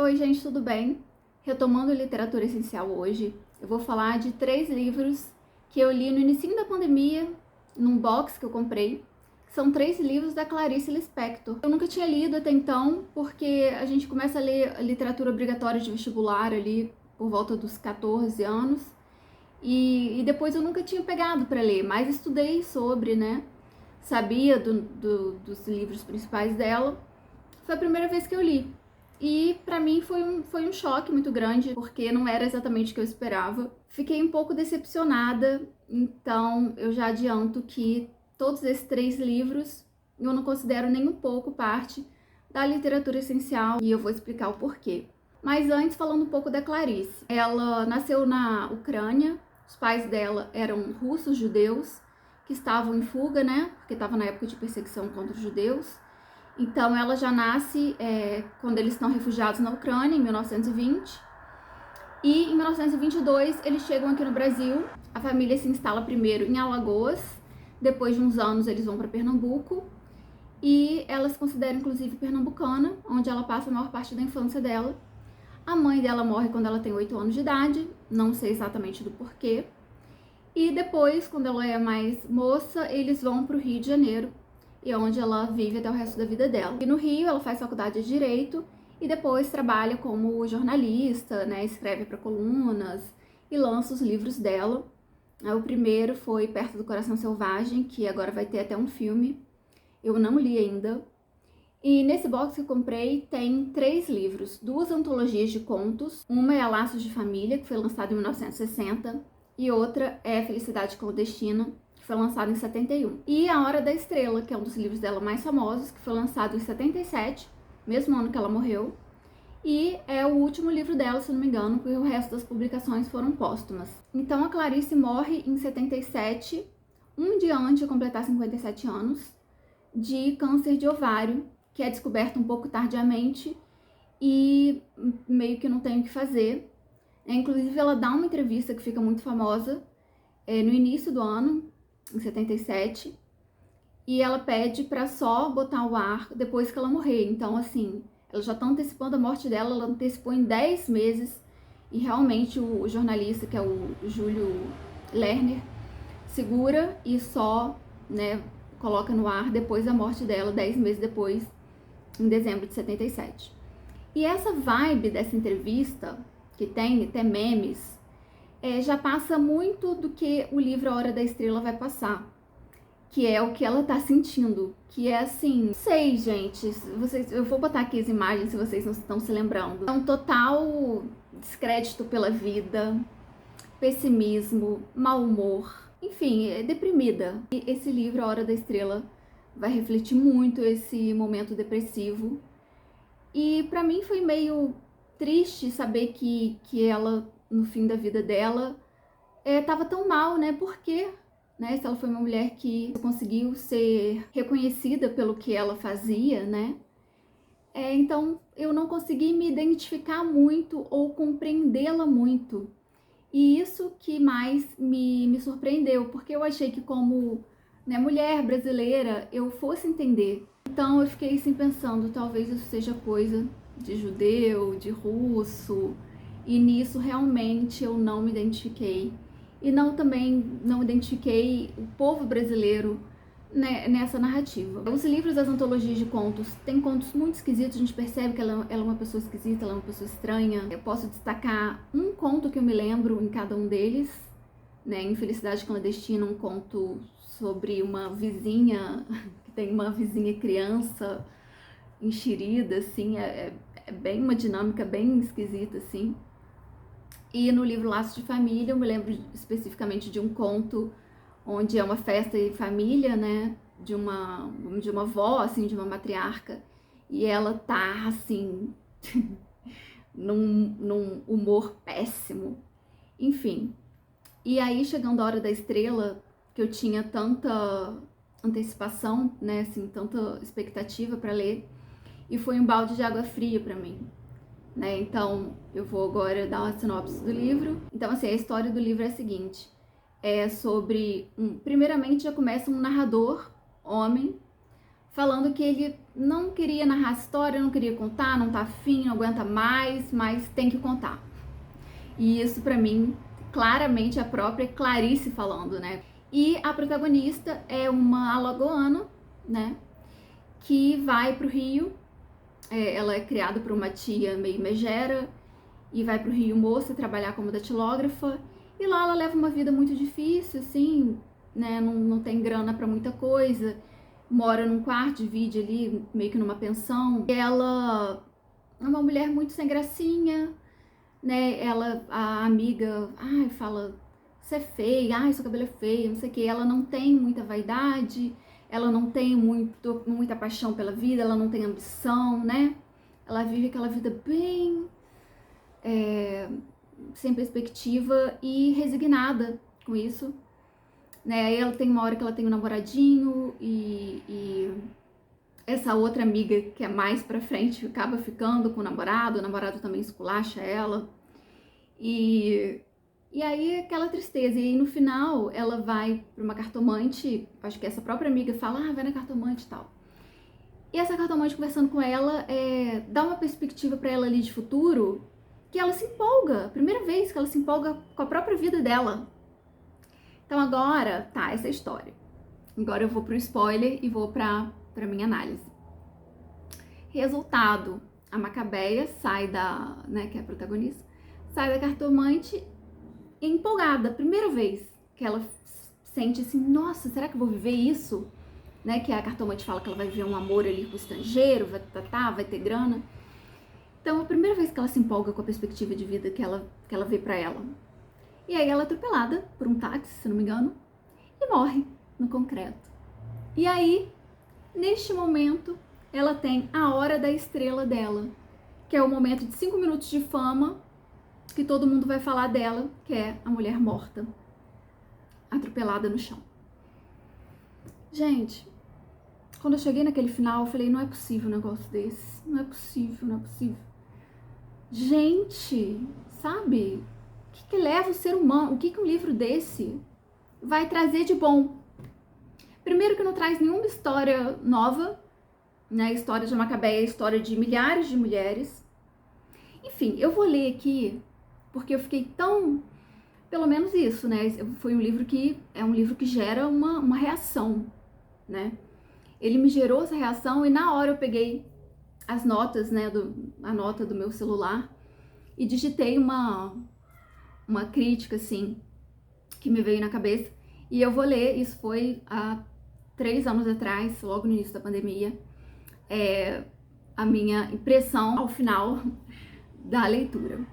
Oi, gente, tudo bem? Retomando Literatura Essencial hoje, eu vou falar de 3 livros que eu li no início da pandemia, num box que eu comprei. São 3 livros da Clarice Lispector. Eu nunca tinha lido até então, porque a gente começa a ler literatura obrigatória de vestibular ali por volta dos 14 anos. E depois eu nunca tinha pegado para ler, mas estudei sobre, né? Sabia dos livros principais dela. Foi a primeira vez que eu li. E pra mim foi um choque muito grande, porque não era exatamente o que eu esperava. Fiquei um pouco decepcionada, então eu já adianto que todos esses 3 livros eu não considero nem um pouco parte da literatura essencial e eu vou explicar o porquê. Mas antes, falando um pouco da Clarice. Ela nasceu na Ucrânia, os pais dela eram russos judeus que estavam em fuga, né? Porque estava na época de perseguição contra os judeus. Então ela já nasce quando eles estão refugiados na Ucrânia, em 1920. E em 1922 eles chegam aqui no Brasil. A família se instala primeiro em Alagoas, depois de uns anos eles vão para Pernambuco. E ela se considera inclusive pernambucana, onde ela passa a maior parte da infância dela. A mãe dela morre quando ela tem 8 anos de idade, não sei exatamente do porquê. E depois, quando ela é mais moça, eles vão para o Rio de Janeiro, e é onde ela vive até o resto da vida dela. E no Rio ela faz faculdade de Direito e depois trabalha como jornalista, né, escreve para colunas e lança os livros dela. O primeiro foi Perto do Coração Selvagem, que agora vai ter até um filme. Eu não li ainda. E nesse box que eu comprei tem 3 livros, 2 antologias de contos. Uma é A Laços de Família, que foi lançada em 1960, e outra é Felicidade Clandestina, que foi lançado em 71. E A Hora da Estrela, que é um dos livros dela mais famosos, que foi lançado em 77, mesmo ano que ela morreu. E é o último livro dela, se não me engano, porque o resto das publicações foram póstumas. Então a Clarice morre em 77, um dia antes de completar 57 anos, de câncer de ovário, que é descoberto um pouco tardiamente e meio que não tem o que fazer. Inclusive ela dá uma entrevista que fica muito famosa no início do ano, em 77, e ela pede pra só botar o ar depois que ela morrer. Então, assim, ela já tá antecipando a morte dela, ela antecipou em 10 meses, e realmente o jornalista, que é o Júlio Lerner, segura e só, né, coloca no ar depois da morte dela, 10 meses depois, em dezembro de 77. E essa vibe dessa entrevista, que tem até memes, já passa muito do que o livro A Hora da Estrela vai passar, que é o que ela tá sentindo, que é assim, não sei, gente, eu vou botar aqui as imagens se vocês não estão se lembrando. É um total descrédito pela vida, pessimismo, mau humor, enfim, é deprimida. E esse livro, A Hora da Estrela, vai refletir muito esse momento depressivo. E pra mim foi meio triste saber que ela, no fim da vida dela, tava tão mal, né? Porque, né, se ela foi uma mulher que conseguiu ser reconhecida pelo que ela fazia, né? Então eu não consegui me identificar muito ou compreendê-la muito. E isso que mais me surpreendeu, porque eu achei que como, né, mulher brasileira eu fosse entender. Então eu fiquei assim pensando, talvez isso seja coisa de judeu, de russo, e nisso realmente eu não me identifiquei. E também não identifiquei o povo brasileiro, né, nessa narrativa. Os livros das antologias de contos têm contos muito esquisitos, a gente percebe que ela é uma pessoa esquisita, ela é uma pessoa estranha. Eu posso destacar um conto que eu me lembro em cada um deles, né, em Felicidade Clandestina, um conto sobre uma vizinha, que tem uma vizinha criança enxerida, assim, é bem uma dinâmica bem esquisita, assim. E no livro Laços de Família, eu me lembro especificamente de um conto onde é uma festa de família, né, de uma avó, assim, de uma matriarca, e ela tá, assim, num humor péssimo, enfim. E aí, chegando a Hora da Estrela, que eu tinha tanta antecipação, né, assim, tanta expectativa para ler, e foi um balde de água fria para mim, né? Então, eu vou agora dar uma sinopse do livro. Então, assim, a história do livro é a seguinte: é sobre, primeiramente já começa um narrador, homem, falando que ele não queria narrar a história, não queria contar, não tá afim, não aguenta mais, mas tem que contar. E isso pra mim, claramente a própria Clarice falando, né? E a protagonista é uma alagoana, né? Que vai pro Rio, ela é criada por uma tia meio megera e vai pro Rio Moça trabalhar como datilógrafa. E lá ela leva uma vida muito difícil, assim, né? Não tem grana pra muita coisa. Mora num quarto, divide ali, meio que numa pensão. Ela é uma mulher muito sem gracinha, né? A amiga, fala, você é feia, seu cabelo é feio, não sei o que. Ela não tem muita vaidade, ela não tem muita paixão pela vida, ela não tem ambição, né? Ela vive aquela vida bem sem perspectiva e resignada com isso, né? Aí ela tem uma hora que ela tem um namoradinho e essa outra amiga que é mais pra frente acaba ficando com o namorado também esculacha ela. E aí aquela tristeza. E aí no final ela vai pra uma cartomante, acho que essa própria amiga fala, vai na cartomante e tal. E essa cartomante conversando com ela dá uma perspectiva pra ela ali de futuro que ela se empolga. A primeira vez que ela se empolga com a própria vida dela. Então agora, essa é a história. Agora eu vou pro spoiler e vou pra minha análise. Resultado, a Macabeia sai que é a protagonista, sai da cartomante empolgada, primeira vez que ela sente assim, nossa, será que eu vou viver isso? Né, que a cartomante fala que ela vai viver um amor ali com o estrangeiro, vai ter grana. Então, a primeira vez que ela se empolga com a perspectiva de vida que ela vê pra ela. E aí ela é atropelada por um táxi, se não me engano, e morre no concreto. E aí, neste momento, ela tem a hora da estrela dela, que é o momento de 5 minutos de fama, que todo mundo vai falar dela, que é a mulher morta, atropelada no chão. Gente, quando eu cheguei naquele final, eu falei, não é possível um negócio desse, não é possível. Gente, sabe? O que leva o ser humano, o que um livro desse vai trazer de bom? Primeiro que não traz nenhuma história nova, né? A história de Macabeia é a história de milhares de mulheres. Enfim, eu vou ler aqui, porque eu fiquei tão... Pelo menos isso, né? Foi um livro que gera uma reação, né? Ele me gerou essa reação e na hora eu peguei as notas, né? A nota do meu celular e digitei uma crítica, assim, que me veio na cabeça. E eu vou ler, isso foi há 3 anos atrás, logo no início da pandemia, a minha impressão ao final da leitura.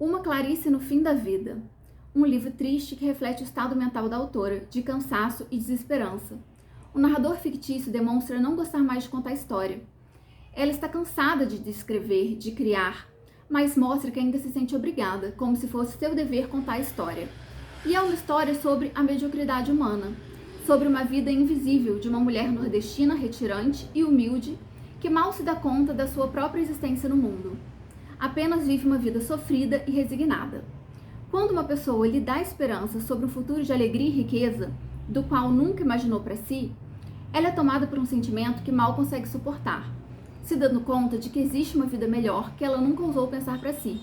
Uma Clarice no fim da vida. Um livro triste que reflete o estado mental da autora, de cansaço e desesperança. O narrador fictício demonstra não gostar mais de contar a história. Ela está cansada de descrever, de criar, mas mostra que ainda se sente obrigada, como se fosse seu dever contar a história. E é uma história sobre a mediocridade humana, sobre uma vida invisível de uma mulher nordestina retirante e humilde que mal se dá conta da sua própria existência no mundo. Apenas vive uma vida sofrida e resignada. Quando uma pessoa lhe dá esperança sobre um futuro de alegria e riqueza, do qual nunca imaginou para si, ela é tomada por um sentimento que mal consegue suportar, se dando conta de que existe uma vida melhor que ela nunca ousou pensar para si,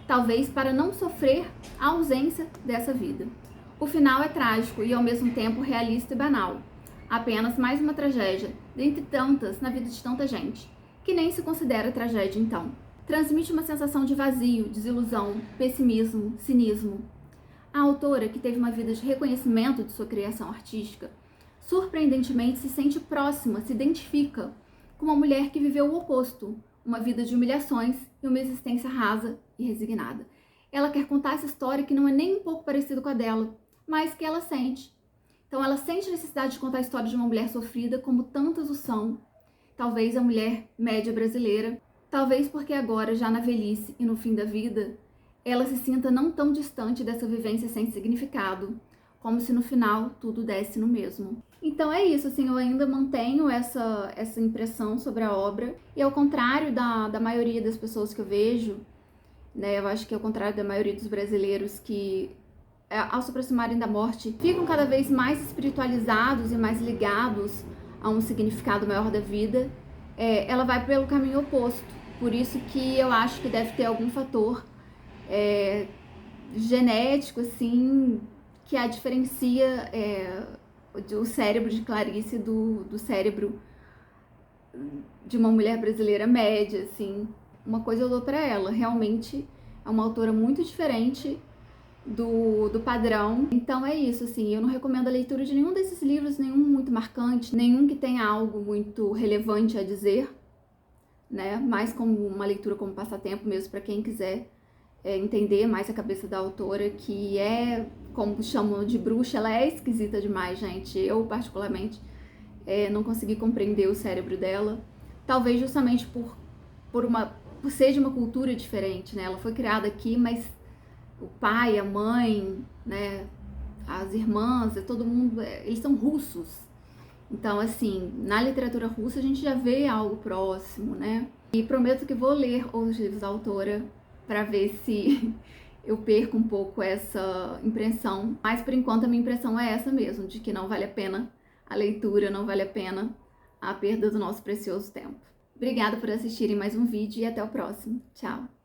talvez para não sofrer a ausência dessa vida. O final é trágico e ao mesmo tempo realista e banal, apenas mais uma tragédia, dentre tantas na vida de tanta gente, que nem se considera tragédia então. Transmite uma sensação de vazio, desilusão, pessimismo, cinismo. A autora, que teve uma vida de reconhecimento de sua criação artística, surpreendentemente se sente próxima, se identifica com uma mulher que viveu o oposto, uma vida de humilhações e uma existência rasa e resignada. Ela quer contar essa história que não é nem um pouco parecida com a dela, mas que ela sente. Então ela sente a necessidade de contar a história de uma mulher sofrida como tantas o são, talvez a mulher média brasileira, talvez porque agora, já na velhice e no fim da vida, ela se sinta não tão distante dessa vivência sem significado, como se no final tudo desse no mesmo. Então é isso, assim, eu ainda mantenho essa impressão sobre a obra, e ao contrário da maioria das pessoas que eu vejo, né, eu acho que ao contrário da maioria dos brasileiros que, ao se aproximarem da morte, ficam cada vez mais espiritualizados e mais ligados a um significado maior da vida, ela vai pelo caminho oposto. Por isso que eu acho que deve ter algum fator genético, assim, que a diferencia o cérebro de Clarice do cérebro de uma mulher brasileira média, assim. Uma coisa eu dou pra ela, realmente é uma autora muito diferente do padrão. Então é isso, assim, eu não recomendo a leitura de nenhum desses livros, nenhum muito marcante, nenhum que tenha algo muito relevante a dizer, né? Mais como uma leitura como passatempo mesmo, para quem quiser entender mais a cabeça da autora, que é, como chamam de bruxa, ela é esquisita demais, gente. Eu, particularmente, não consegui compreender o cérebro dela. Talvez justamente por ser de uma cultura diferente, né? Ela foi criada aqui, mas o pai, a mãe, né, as irmãs, todo mundo, eles são russos. Então, assim, na literatura russa a gente já vê algo próximo, né? E prometo que vou ler os livros da autora para ver se eu perco um pouco essa impressão. Mas por enquanto a minha impressão é essa mesmo, de que não vale a pena a leitura, não vale a pena a perda do nosso precioso tempo. Obrigada por assistirem mais um vídeo e até o próximo. Tchau!